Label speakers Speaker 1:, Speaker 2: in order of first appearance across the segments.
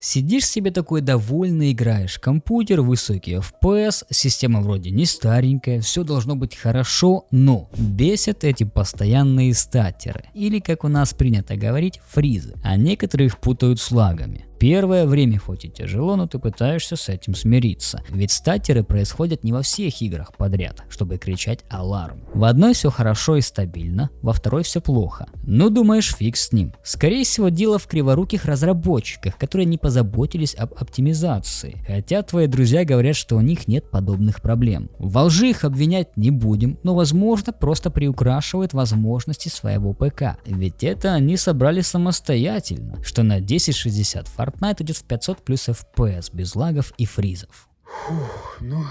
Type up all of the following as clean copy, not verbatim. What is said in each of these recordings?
Speaker 1: Сидишь себе такой довольный, играешь, компьютер, высокий FPS, система вроде не старенькая, все должно быть хорошо, но бесят эти постоянные статтеры, или как у нас принято говорить, фризы, а некоторые их путают с лагами. Первое время хоть и тяжело, но ты пытаешься с этим смириться, ведь статтеры происходят не во всех играх подряд, чтобы кричать аларм. В одной все хорошо и стабильно, во второй все плохо. Ну думаешь, фиг с ним. Скорее всего дело в криворуких разработчиках, которые не позаботились об оптимизации, хотя твои друзья говорят, что у них нет подобных проблем. Во лжи их обвинять не будем, но возможно просто приукрашивают возможности своего ПК, ведь это они собрали самостоятельно, что на 1060 Fortnite идет в 500 плюс FPS без лагов и фризов.
Speaker 2: Фух, ну,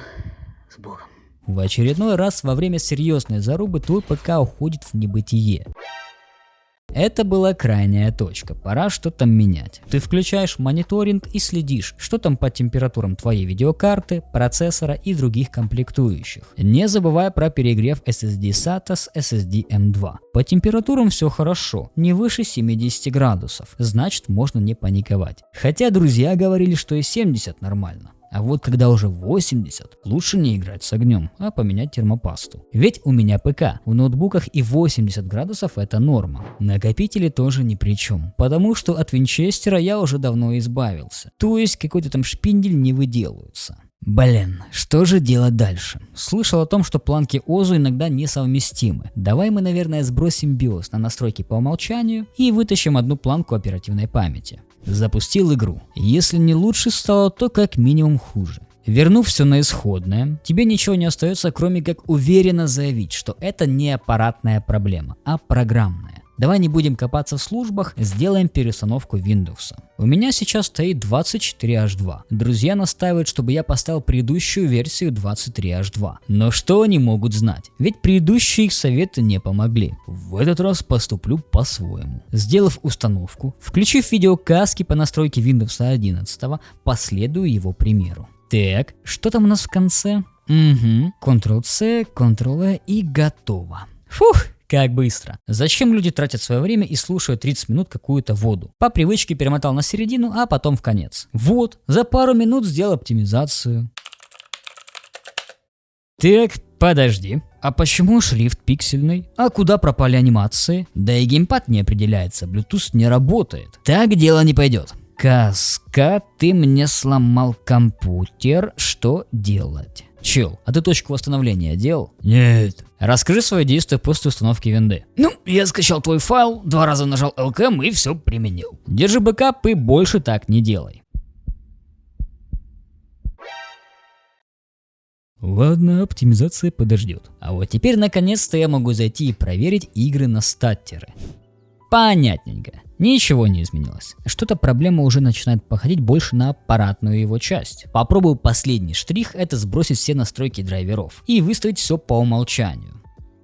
Speaker 2: с Богом.
Speaker 1: В очередной раз во время серьезной зарубы твой ПК уходит в небытие. Это была крайняя точка, пора что-то менять. Ты включаешь мониторинг и следишь, что там по температурам твоей видеокарты, процессора и других комплектующих. Не забывая про перегрев SSD SATA с SSD M2. По температурам все хорошо, не выше 70 градусов, значит можно не паниковать. Хотя друзья говорили, что и 70 нормально. А вот когда уже 80, лучше не играть с огнем, а поменять термопасту. Ведь у меня ПК, в ноутбуках и 80 градусов это норма. Накопители тоже ни при чем, потому что от винчестера я уже давно избавился. То есть какой-то там шпиндель не выделывается. Блин, что же делать дальше? Слышал о том, что планки ОЗУ иногда несовместимы. Давай мы, наверное, сбросим BIOS на настройки по умолчанию и вытащим одну планку оперативной памяти. Запустил игру. Если не лучше стало, то как минимум хуже. Вернув все на исходное, тебе ничего не остается, кроме как уверенно заявить, что это не аппаратная проблема, а программная. Давай не будем копаться в службах, сделаем переустановку Windows. У меня сейчас стоит 24H2. Друзья настаивают, чтобы я поставил предыдущую версию 23H2. Но что они могут знать? Ведь предыдущие их советы не помогли. В этот раз поступлю по-своему. Сделав установку, включив видеокаски по настройке Windows 11, последую его примеру. Так, что там у нас в конце? Ctrl-C, Ctrl-V и готово. Фух! Как быстро. Зачем люди тратят свое время и слушают 30 минут какую-то воду? По привычке перемотал на середину, а потом в конец. Вот, за пару минут сделал оптимизацию. Так, подожди. А почему шрифт пиксельный? А куда пропали анимации? Да и геймпад не определяется, Bluetooth не работает. Так дело не пойдет. Каска, ты мне сломал компьютер, что делать? Чел, а ты точку восстановления делал? Нет. Расскажи свои действия после установки винды. Ну, я скачал твой файл, 2 раза нажал LKM и все применил. Держи бэкап и больше так не делай. Ладно, оптимизация подождет. А вот теперь наконец-то я могу зайти и проверить игры на статтеры. Понятненько. Ничего не изменилось. Что-то проблема уже начинает походить больше на аппаратную его часть. Попробую последний штрих, это сбросить все настройки драйверов и выставить все по умолчанию.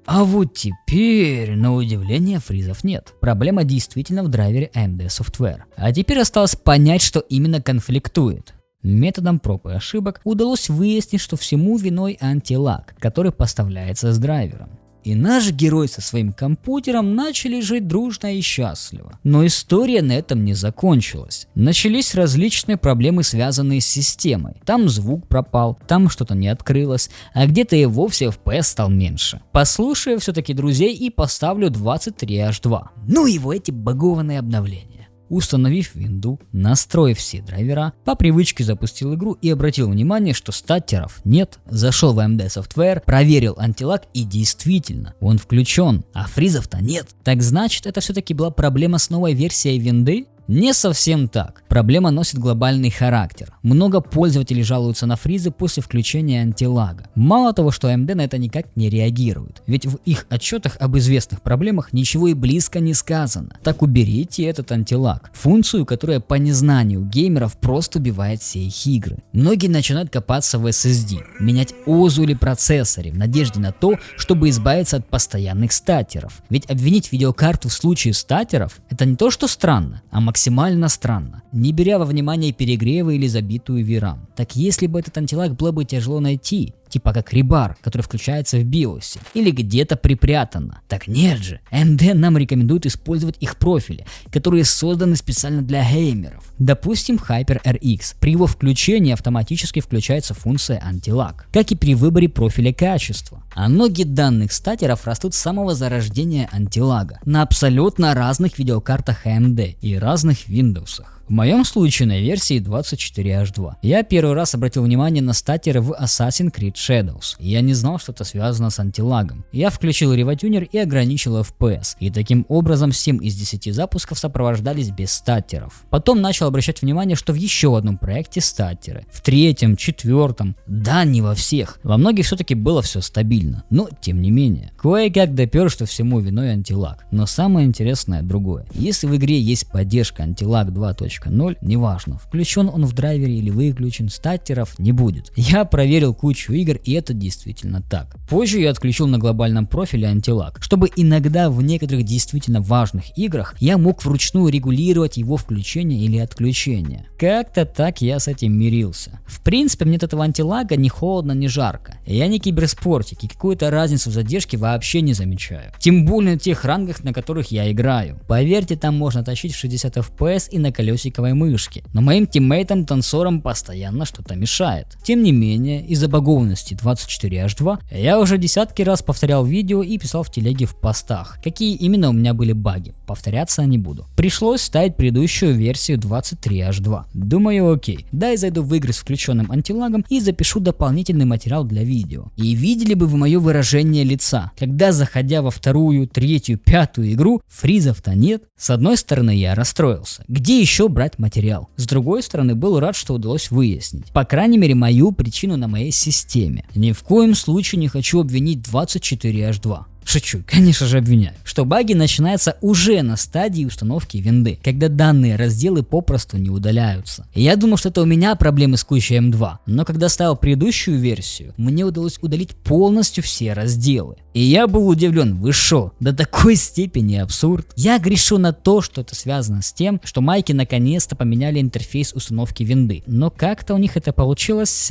Speaker 1: А вот теперь, на удивление, фризов нет. Проблема действительно в драйвере AMD Software. А теперь осталось понять, что именно конфликтует. Методом проб и ошибок удалось выяснить, что всему виной антилаг, который поставляется с драйвером. И наш герой со своим компьютером начали жить дружно и счастливо. Но история на этом не закончилась. Начались различные проблемы, связанные с системой. Там звук пропал, там что-то не открылось, а где-то и вовсе FPS стал меньше. Послушаю все-таки друзей и поставлю 23H2. Ну его эти багованные обновления. Установив винду, настроив все драйвера, по привычке запустил игру и обратил внимание, что статтеров нет. Зашел в AMD Software, проверил антилаг и действительно, он включен, а фризов-то нет. Так значит, это все-таки была проблема с новой версией винды? Не совсем так. Проблема носит глобальный характер. Много пользователей жалуются на фризы после включения антилага. Мало того, что AMD на это никак не реагирует, ведь в их отчетах об известных проблемах ничего и близко не сказано. Так уберите этот антилаг, функцию, которая по незнанию геймеров просто убивает все их игры. Многие начинают копаться в SSD, менять ОЗУ или процессоре в надежде на то, чтобы избавиться от постоянных статтеров. Ведь обвинить видеокарту в случае статтеров — это не то что странно, а максимально странно, не беря во внимание перегревы или забитую VRAM. Так если бы этот антилаг было бы тяжело найти, типа как ребар, который включается в BIOS, или где-то припрятано. Так нет же, AMD нам рекомендует использовать их профили, которые созданы специально для геймеров. Допустим, HyperRX. При его включении автоматически включается функция антилаг, как и при выборе профиля качества. А ноги данных статеров растут с самого зарождения антилага на абсолютно разных видеокартах AMD и разных Windows. В моем случае на версии 24H2. Я первый раз обратил внимание на статеры в Assassin's Creed Shadows. Я не знал, что это связано с антилагом. Я включил ревотюнер и ограничил FPS. И таким образом 7 из 10 запусков сопровождались без статеров. Потом начал обращать внимание, что в еще одном проекте статеры. В третьем, четвертом. Да, не во всех. Во многих все-таки было все стабильно. Но тем не менее. Кое-как допер, что всему виной антилаг. Но самое интересное другое. Если в игре есть поддержка антилаг 2.0, неважно, включен он в драйвере или выключен, статеров не будет. Я проверил кучу игр, и это действительно так. Позже я отключил на глобальном профиле антилаг, чтобы иногда в некоторых действительно важных играх я мог вручную регулировать его включение или отключение. Как-то так я с этим мирился. В принципе, мне от этого антилага ни холодно, ни жарко. Я не киберспортик и какую-то разницу в задержке вообще не замечаю. Тем более на тех рангах, на которых я играю. Поверьте, там можно тащить в 60 FPS и на колесиковой мышке, но моим тиммейтам-танцорам постоянно что-то мешает. Тем не менее, из-за багованности 24H2 я уже десятки раз повторял видео и писал в телеге в постах, какие именно у меня были баги. Повторяться не буду. Пришлось ставить предыдущую версию 23H2. Думаю, окей, дай зайду в игры с включенным антилагом и запишу дополнительный материал для видео. И видели бы вы мое выражение лица, когда, заходя во вторую, третью, пятую игру, фризов-то нет. С одной стороны, я расстроился. Где еще брать материал? С другой стороны, был рад, что удалось выяснить. По крайней мере, мою причину на моей системе. Ни в коем случае не хочу обвинить 24H2. Шучу, конечно же обвиняю, что баги начинаются уже на стадии установки винды, когда данные разделы попросту не удаляются. И я думал, что это у меня проблемы с кучей M2, но когда ставил предыдущую версию, мне удалось удалить полностью все разделы. И я был удивлен, вы шо, до такой степени абсурд. Я грешу на то, что это связано с тем, что майки наконец-то поменяли интерфейс установки винды, но как-то у них это получилось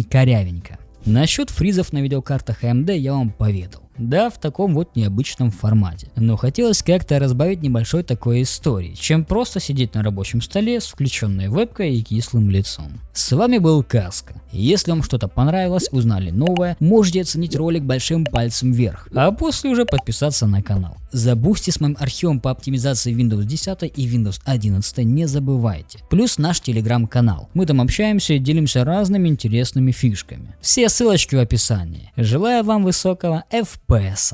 Speaker 1: корявенько. Насчет фризов на видеокартах AMD я вам поведал. Да, в таком вот необычном формате. Но хотелось как-то разбавить небольшой такой историей, чем просто сидеть на рабочем столе с включенной вебкой и кислым лицом. С вами был Каска. Если вам что-то понравилось, узнали новое, можете оценить ролик большим пальцем вверх, а после уже подписаться на канал. Забудьте с моим архивом по оптимизации Windows 10 и Windows 11 не забывайте. Плюс наш телеграм-канал. Мы там общаемся и делимся разными интересными фишками. Все ссылочки в описании. Желаю вам высокого FPS.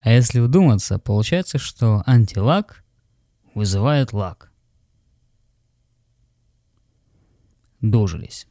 Speaker 1: А если вдуматься, получается, что антилаг вызывает лаг. Дожились.